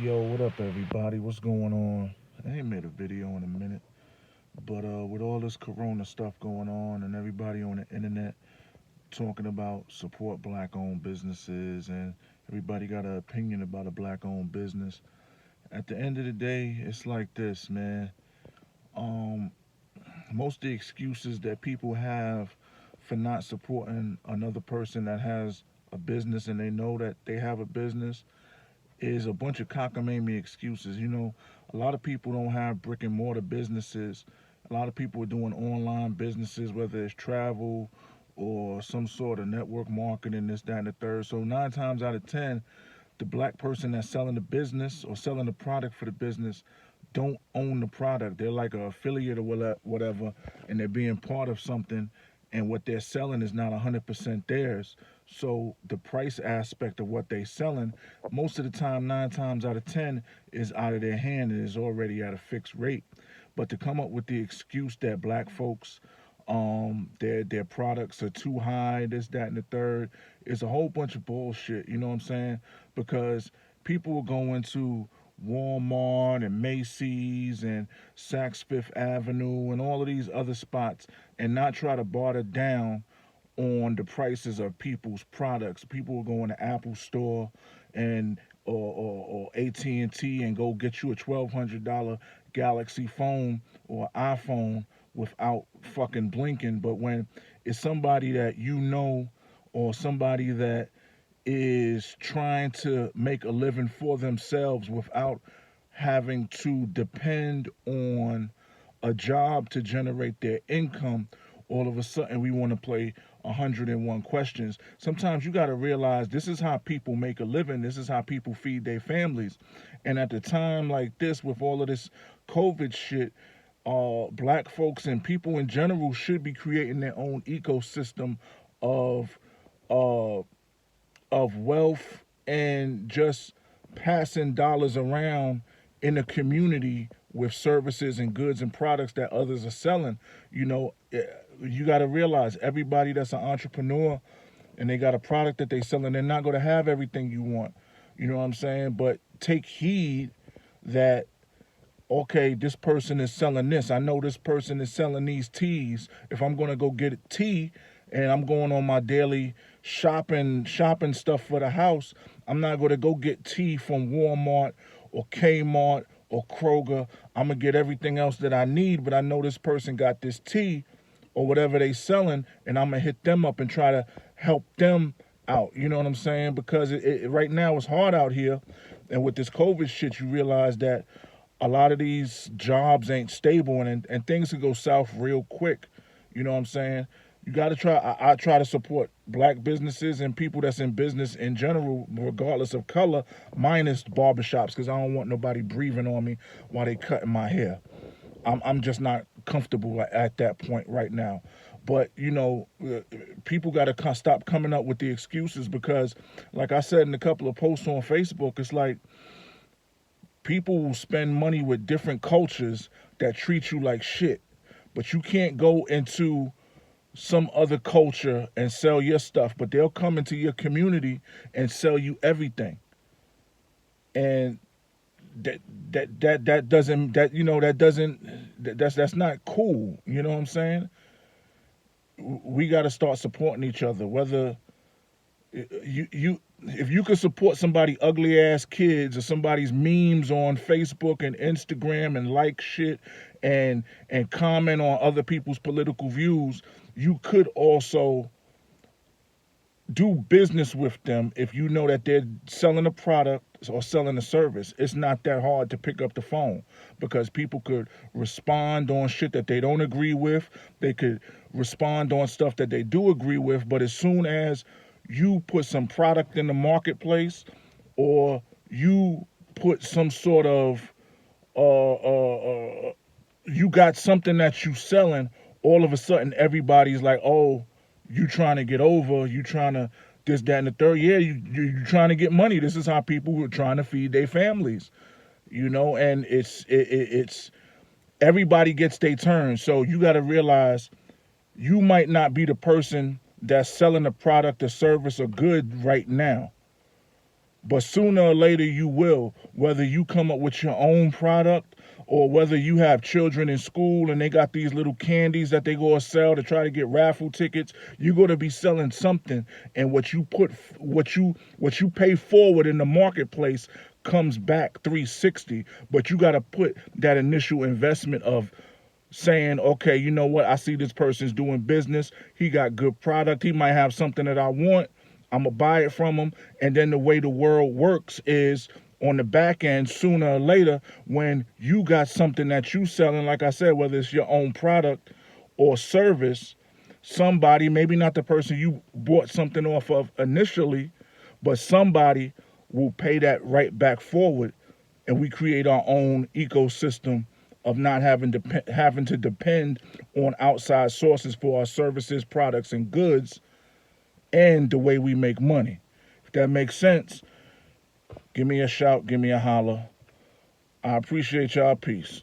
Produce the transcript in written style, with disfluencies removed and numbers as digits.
Yo, what up, everybody? What's going on? I ain't made a video in a minute, but with all this Corona stuff going on and everybody on the internet talking about support black-owned businesses and everybody got an opinion about a black-owned business, at the end of the day, it's like this, man. Um, Most of the excuses that people have for not supporting another person that has a business and they know that they have a business is a bunch of cockamamie excuses. A lot of people don't have brick and mortar businesses. A lot of people are doing online businesses, whether it's travel or some sort of network marketing, this, that, and the third. So 9 times out of 10, the black person that's selling the business or selling the product for the business don't own the product. They're like an affiliate or whatever, and they're being part of something, and what they're selling is not 100% theirs. So the price aspect of what they're selling, most of the time, 9 times out of 10, is out of their hand and is already at a fixed rate. But to come up with the excuse that black folks, their products are too high, this, that, and the third, is a whole bunch of bullshit. You know what I'm saying? Because people will go into Walmart and Macy's and Saks Fifth Avenue and all of these other spots and not try to barter down on the prices of people's products. People will go in the Apple store and or AT&T and T and go get you a $1,200 Galaxy phone or iPhone without fucking blinking. But when it's somebody that you know or somebody that is trying to make a living for themselves without having to depend on a job to generate their income, all of a sudden we want to play 101 questions. Sometimes you got to realize this is how people make a living, this is how people feed their families. And at the time like this, with all of this COVID shit, black folks and people in general should be creating their own ecosystem of uh, wealth and just passing dollars around in the community with services and goods and products that others are selling. You got to realize everybody that's an entrepreneur and they got a product that they selling, they're not going to have everything you want. You know what I'm saying? But take heed that, okay, this person is selling this. I know this person is selling these teas. If I'm going to go get a tea and I'm going on my daily shopping stuff for the house, I'm not going to go get tea from Walmart or Kmart or Kroger. I'm going to get everything else that I need, but I know this person got this tea or whatever they selling, and I'm going to hit them up and try to help them out. You know what I'm saying? Because right now it's hard out here, and with this COVID shit, you realize that a lot of these jobs ain't stable, and things can go south real quick. You know what I'm saying? You got to try. I try to support black businesses and people that's in business in general, regardless of color, minus barbershops, because I don't want nobody breathing on me while they cutting my hair. I'm just not comfortable at that point right now. But people got to stop coming up with the excuses because, like I said in a couple of posts on Facebook, it's like people will spend money with different cultures that treat you like shit, but you can't go into some other culture and sell your stuff, but they'll come into your community and sell you everything. And that doesn't that you know that doesn't that's not cool. You know what I'm saying? We got to start supporting each other. Whether you if you could support somebody ugly ass kids or somebody's memes on Facebook and Instagram and like shit and comment on other people's political views, you could also do business with them if you know that they're selling a product or selling a service. It's not that hard to pick up the phone because people could respond on shit that they don't agree with. They could respond on stuff that they do agree with. But as soon as you put some product in the marketplace or you put some sort of you got something that you selling, all of a sudden everybody's like, oh, you trying to get over, you trying to this, that, and the third. Yeah, you trying to get money. This is how people are trying to feed their families, and it's everybody gets their turn. So you got to realize you might not be the person that's selling a product or service or good right now, But sooner or later you will, whether you come up with your own product or whether you have children in school and they got these little candies that they go to sell to try to get raffle tickets. You're going to be selling something, and what you pay forward in the marketplace comes back 360. But you got to put that initial investment of saying, okay, you know what? I see this person's doing business. He got good product. He might have something that I want. I'm going to buy it from him. And then the way the world works is on the back end, sooner or later, when you got something that you selling, like I said, whether it's your own product or service, somebody, maybe not the person you bought something off of initially, but somebody will pay that right back forward. And we create our own ecosystem of not having to depend on outside sources for our services, products, and goods, and the way we make money. If that makes sense, give me a shout, give me a holler. I appreciate y'all. Peace.